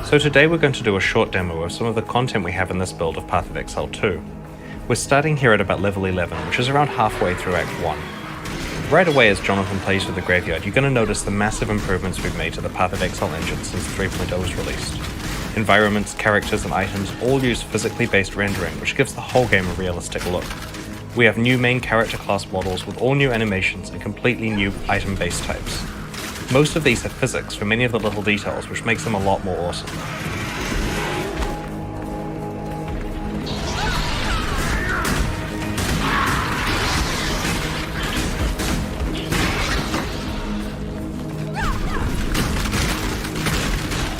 So today we're going to do a short demo of some of the content we have in this build of Path of Exile 2. We're starting here at about level 11, which is around halfway through Act 1. Right away as Jonathan plays with the graveyard, you're going to notice the massive improvements we've made to the Path of Exile engine since 3.0 was released. Environments, characters, and items all use physically based rendering, which gives the whole game a realistic look. We have new main character class models with all new animations and completely new item base types. Most of these have physics for many of the little details, which makes them a lot more awesome.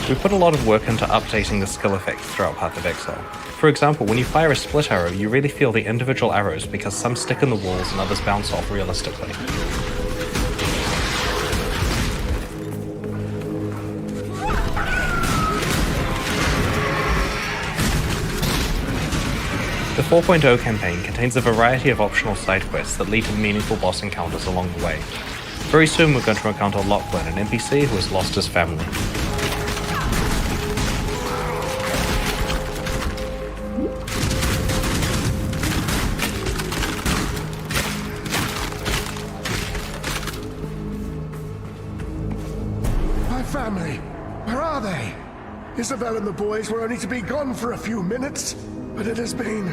We put a lot of work into updating the skill effects throughout Path of Exile. For example, when you fire a split arrow, you really feel the individual arrows because some stick in the walls and others bounce off realistically. The 4.0 campaign contains a variety of optional side quests that lead to meaningful boss encounters along the way. Very soon we're going to encounter Lachlan, an NPC who has lost his family. My family, where are they? Isabel and the boys were only to be gone for a few minutes, but it has been,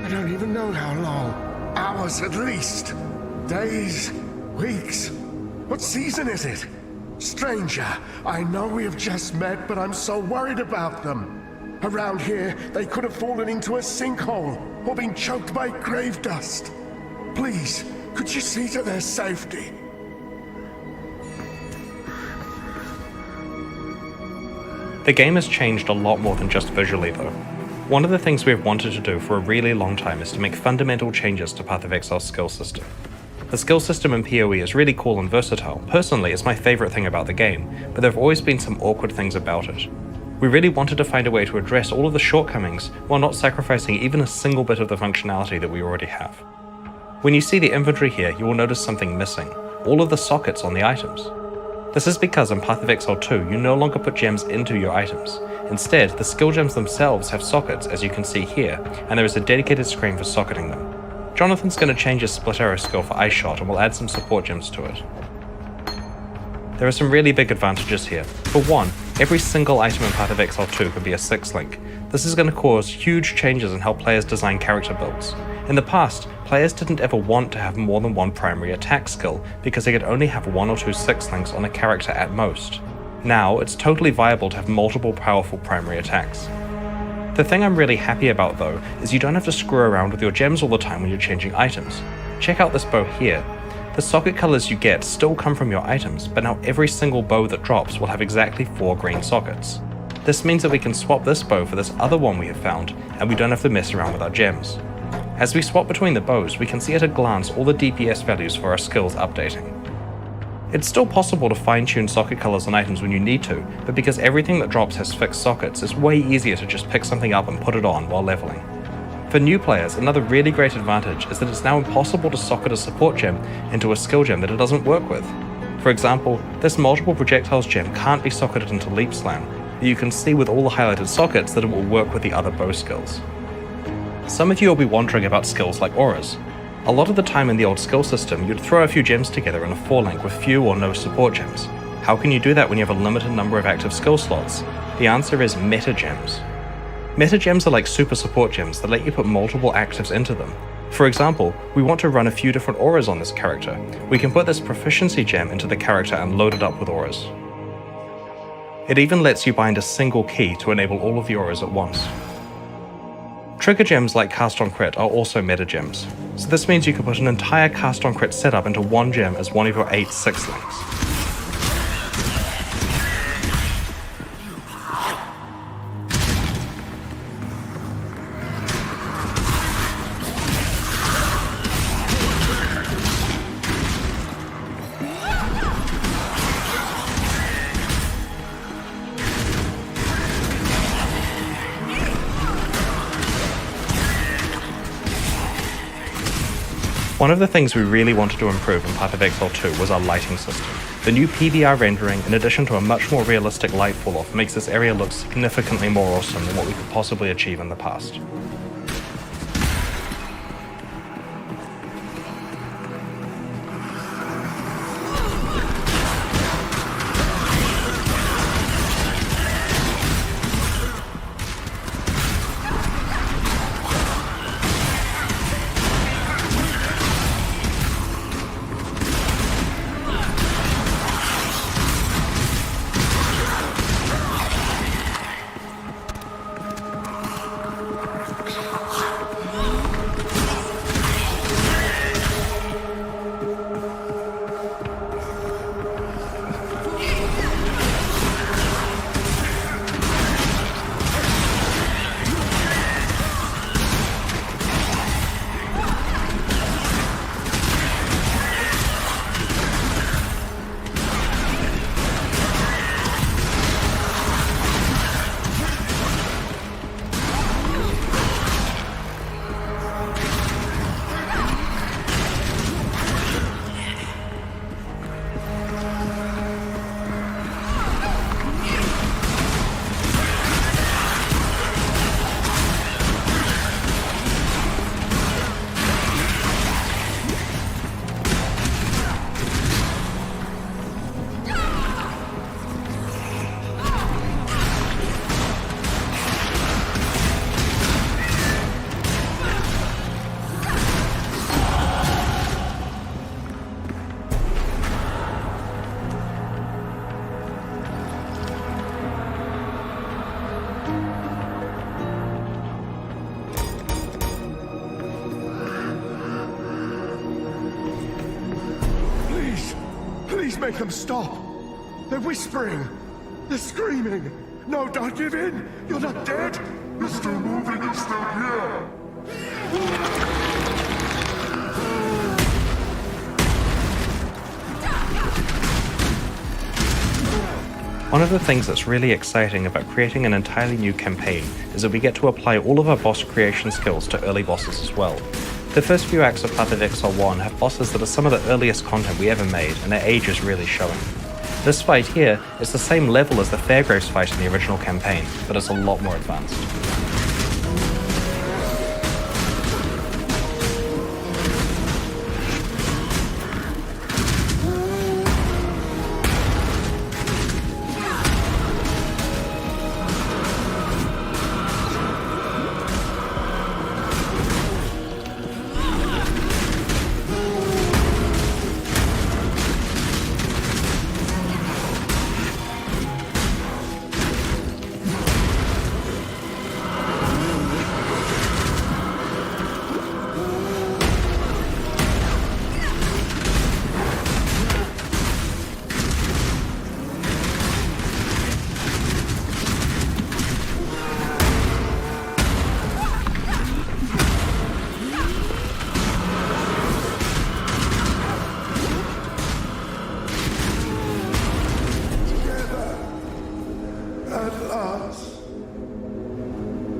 I don't even know how long, hours at least. Days, weeks. What season is it? Stranger, I know we have just met, but I'm so worried about them. Around here, they could have fallen into a sinkhole or been choked by grave dust. Please, could you see to their safety? The game has changed a lot more than just visually though. One of the things we have wanted to do for a really long time is to make fundamental changes to Path of Exile's skill system. The skill system in PoE is really cool and versatile. Personally, it's my favorite thing about the game, but there have always been some awkward things about it. We really wanted to find a way to address all of the shortcomings while not sacrificing even a single bit of the functionality that we already have. When you see the inventory here, you will notice something missing: all of the sockets on the items. This is because in Path of Exile 2, you no longer put gems into your items. Instead, the skill gems themselves have sockets, as you can see here, and there is a dedicated screen for socketing them. Jonathan's going to change his split arrow skill for Ice Shot and will add some support gems to it. There are some really big advantages here. For one, every single item in Path of Exile 2 can be a 6-link. This is going to cause huge changes in how players design character builds. In the past, players didn't ever want to have more than one primary attack skill because they could only have 1 or 2 6-links on a character at most. Now, it's totally viable to have multiple powerful primary attacks. The thing I'm really happy about though, is you don't have to screw around with your gems all the time when you're changing items. Check out this bow here. The socket colors you get still come from your items, but now every single bow that drops will have exactly 4 green sockets. This means that we can swap this bow for this other one we have found, and we don't have to mess around with our gems. As we swap between the bows, we can see at a glance all the DPS values for our skills updating. It's still possible to fine-tune socket colors on items when you need to, but because everything that drops has fixed sockets, it's way easier to just pick something up and put it on while leveling. For new players, another really great advantage is that it's now impossible to socket a support gem into a skill gem that it doesn't work with. For example, this multiple projectiles gem can't be socketed into Leap Slam, but you can see with all the highlighted sockets that it will work with the other bow skills. Some of you will be wondering about skills like auras. A lot of the time in the old skill system, you'd throw a few gems together in a 4-link with few or no support gems. How can you do that when you have a limited number of active skill slots? The answer is meta gems. Meta gems are like super support gems that let you put multiple actives into them. For example, we want to run a few different auras on this character. We can put this proficiency gem into the character and load it up with auras. It even lets you bind a single key to enable all of the auras at once. Trigger gems like Cast on Crit are also meta gems, so this means you can put an entire Cast on Crit setup into one gem as one of your 8 6-links. One of the things we really wanted to improve in Path of Exile 2 was our lighting system. The new PBR rendering, in addition to a much more realistic light fall-off, makes this area look significantly more awesome than what we could possibly achieve in the past. Please make them stop. They're whispering. They're screaming. No, don't give in. You're not dead. You're still moving. You're still here. One of the things that's really exciting about creating an entirely new campaign is that we get to apply all of our boss creation skills to early bosses as well. The first few acts of Path of Exile 1 have bosses that are some of the earliest content we ever made, and their age is really showing. This fight here is the same level as the Fairgraves fight in the original campaign, but it's a lot more advanced.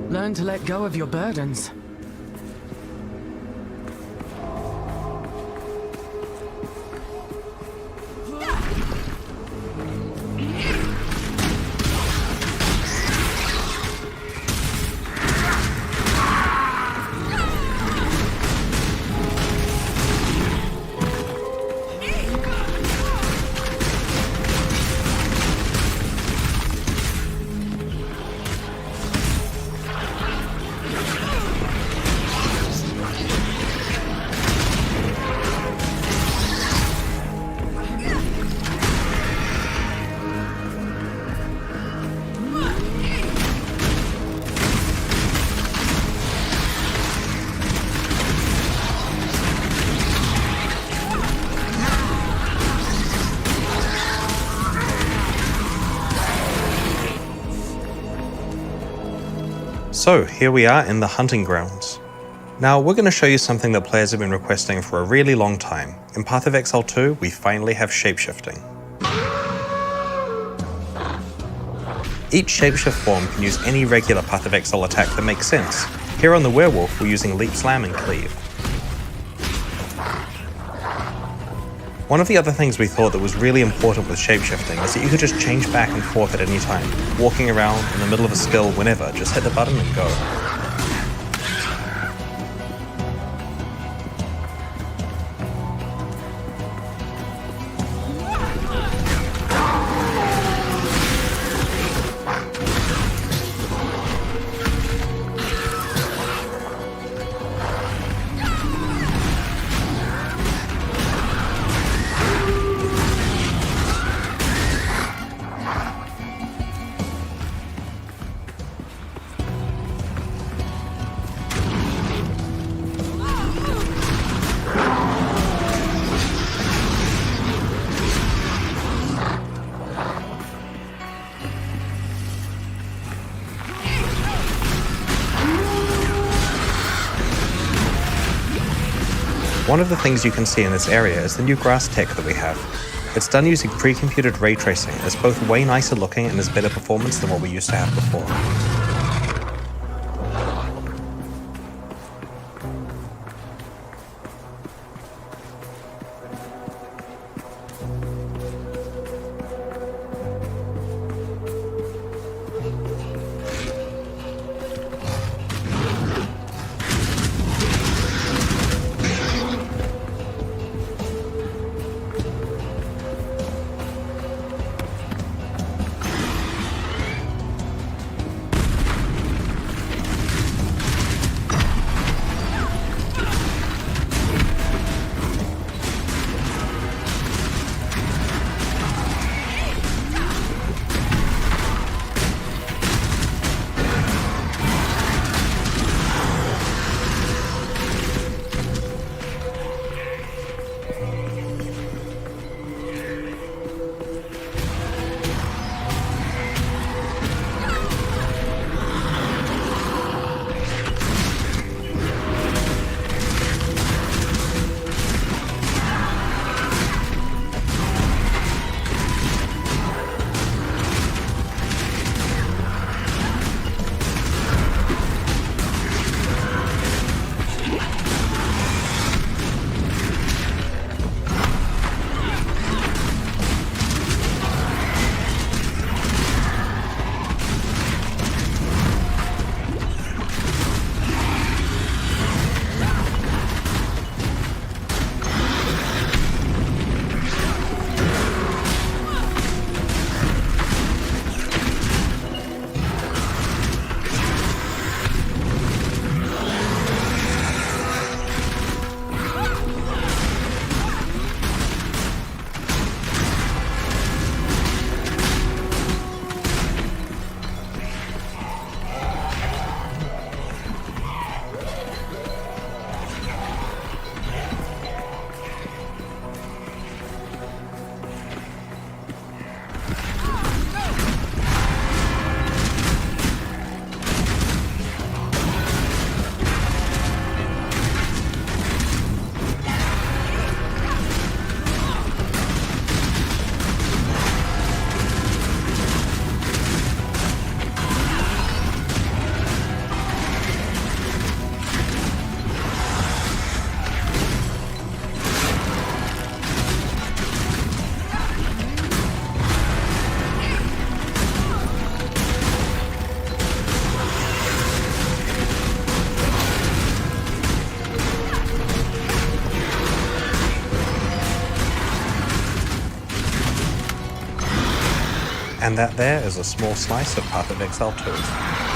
Learn to let go of your burdens. So here we are in the hunting grounds. Now we're going to show you something that players have been requesting for a really long time. In Path of Exile 2, we finally have shapeshifting. Each shapeshift form can use any regular Path of Exile attack that makes sense. Here on the werewolf, we're using Leap, Slam, and Cleave. One of the other things we thought that was really important with shapeshifting is that you could just change back and forth at any time, walking around in the middle of a skill whenever, just hit the button and go. One of the things you can see in this area is the new grass tech that we have. It's done using pre-computed ray tracing, and it's both way nicer looking and has better performance than what we used to have before. And that there is a small slice of Path of Exile 2.